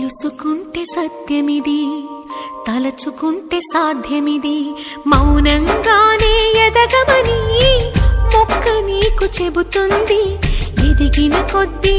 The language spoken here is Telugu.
తెలుసుకుంటే సత్యమిది, తలచుకుంటే సాధ్యమిది, మౌనంగానే ఎదగమని మొక్క నీకు చెబుతుంది. ఎదిగిన కొద్దీ